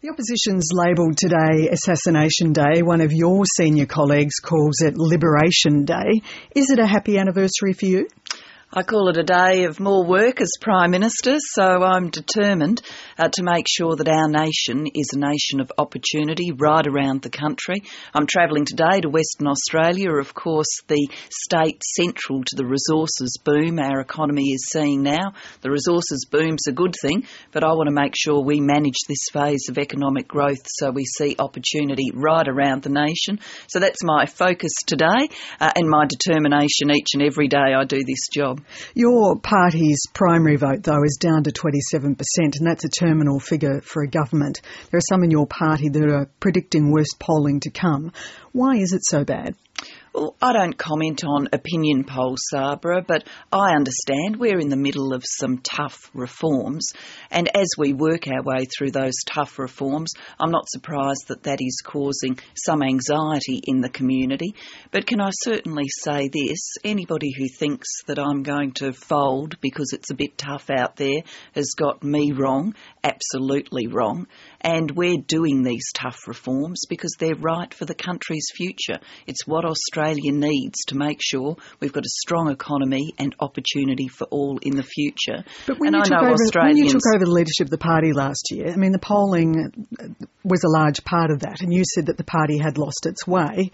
The opposition's labelled today Assassination Day. One of your senior colleagues calls it Liberation Day. Is it a happy anniversary for you? I call it a day of more work as Prime Minister, so I'm determined to make sure that our nation is a nation of opportunity right around the country. I'm travelling today to Western Australia, of course the state central to the resources boom our economy is seeing now. The resources boom's a good thing, but I want to make sure we manage this phase of economic growth so we see opportunity right around the nation. So that's my focus today and my determination each and every day I do this job. Your party's primary vote, though, is down to 27%, and that's a terminal figure for a government. There are some in your party that are predicting worse polling to come. Why is it so bad? Well, I don't comment on opinion polls, Sabra, but I understand we're in the middle of some tough reforms, and as we work our way through those tough reforms, I'm not surprised that that is causing some anxiety in the community. But can I certainly say this, anybody who thinks that I'm going to fold because it's a bit tough out there has got me wrong, absolutely wrong, and we're doing these tough reforms because they're right for the country's future. It's what Australia needs to make sure we've got a strong economy and opportunity for all in the future. But when you took over the leadership of the party last year, I mean, the polling was a large part of that, and you said that the party had lost its way.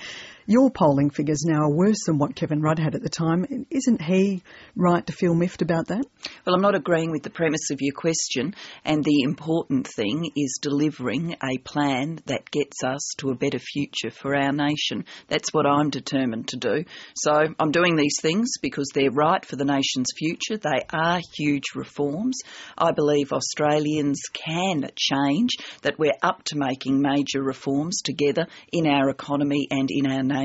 Your polling figures now are worse than what Kevin Rudd had at the time. Isn't he right to feel miffed about that? Well, I'm not agreeing with the premise of your question, and the important thing is delivering a plan that gets us to a better future for our nation. That's what I'm determined to do. So I'm doing these things because they're right for the nation's future. They are huge reforms. I believe Australians can change, that we're up to making major reforms together in our economy and in our nation.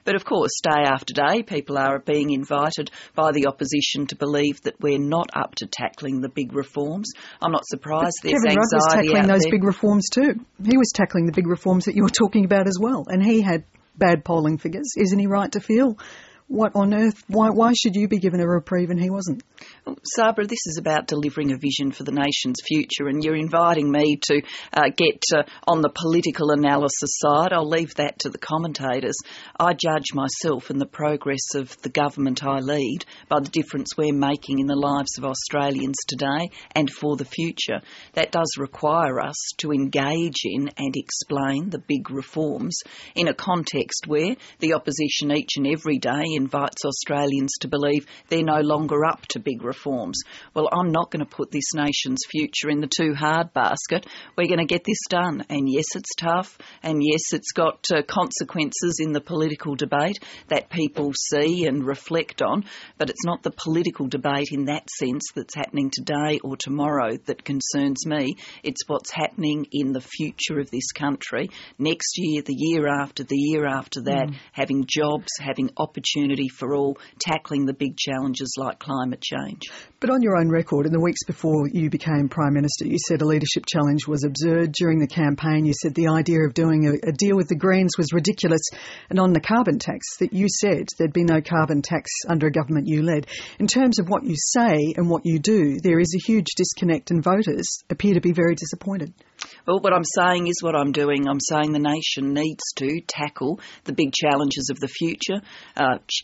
But of course, day after day, people are being invited by the opposition to believe that we're not up to tackling the big reforms. I'm not surprised there's Kevin anxiety Rudd was tackling those there. big reforms too. He was tackling the big reforms that you were talking about as well, and he had bad polling figures. Isn't he right to feel, what on earth, why should you be given a reprieve and he wasn't? Well, Sabra, this is about delivering a vision for the nation's future, and you're inviting me to get on the political analysis side. I'll leave that to the commentators. I judge myself and the progress of the government I lead by the difference we're making in the lives of Australians today and for the future. That does require us to engage in and explain the big reforms in a context where the opposition each and every day invites Australians to believe they're no longer up to big reforms. Well, I'm not going to put this nation's future in the too hard basket. We're going to get this done. And yes, it's tough. And yes, it's got consequences in the political debate that people see and reflect on. But it's not the political debate in that sense that's happening today or tomorrow that concerns me. It's what's happening in the future of this country next year, the year after that, having jobs, having opportunity for all, tackling the big challenges like climate change. But on your own record, in the weeks before you became Prime Minister, you said a leadership challenge was absurd. During the campaign, you said the idea of doing a deal with the Greens was ridiculous. And on the carbon tax, that you said there'd be no carbon tax under a government you led. In terms of what you say and what you do, there is a huge disconnect, and voters appear to be very disappointed. Well, what I'm saying is what I'm doing. I'm saying the nation needs to tackle the big challenges of the future.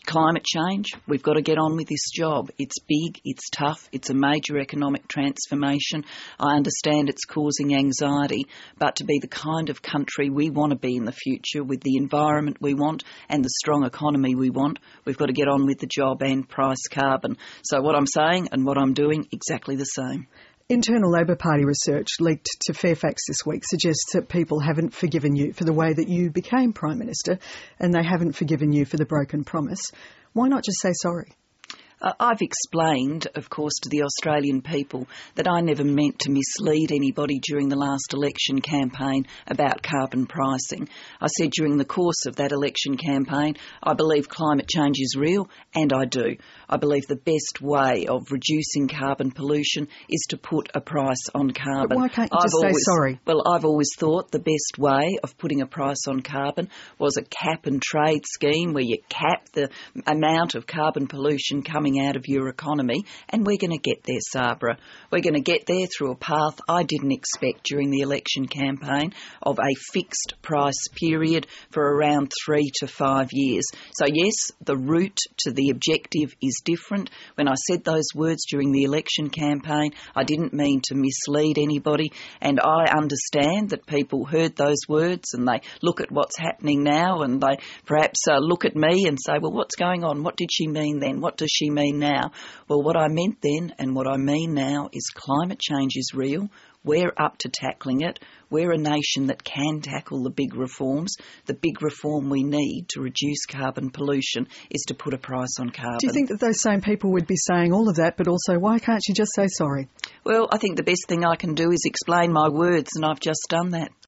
Climate change, we've got to get on with this job. It's big, it's tough, it's a major economic transformation. I understand it's causing anxiety, but to be the kind of country we want to be in the future, with the environment we want and the strong economy we want, we've got to get on with the job and price carbon. So what I'm saying and what I'm doing, exactly the same. Internal Labor Party research leaked to Fairfax this week suggests that people haven't forgiven you for the way that you became Prime Minister, and they haven't forgiven you for the broken promise. Why not just say sorry? I've explained, of course, to the Australian people that I never meant to mislead anybody during the last election campaign about carbon pricing. I said during the course of that election campaign, I believe climate change is real, and I do. I believe the best way of reducing carbon pollution is to put a price on carbon. But why can't you just say sorry? Well, I've always thought the best way of putting a price on carbon was a cap and trade scheme where you cap the amount of carbon pollution coming coming out of your economy, and we're going to get there, Sabra. We're going to get there through a path I didn't expect during the election campaign of a fixed price period for around 3 to 5 years. So yes, the route to the objective is different. When I said those words during the election campaign, I didn't mean to mislead anybody, and I understand that people heard those words and they look at what's happening now and they perhaps look at me and say, well, what's going on? What did she mean then? What does she mean now? Well, what I meant then and what I mean now is climate change is real. We're up to tackling it. We're a nation that can tackle the big reforms. The big reform we need to reduce carbon pollution is to put a price on carbon. Do you think that those same people would be saying all of that, but also why can't you just say sorry? Well, I think the best thing I can do is explain my words, and I've just done that.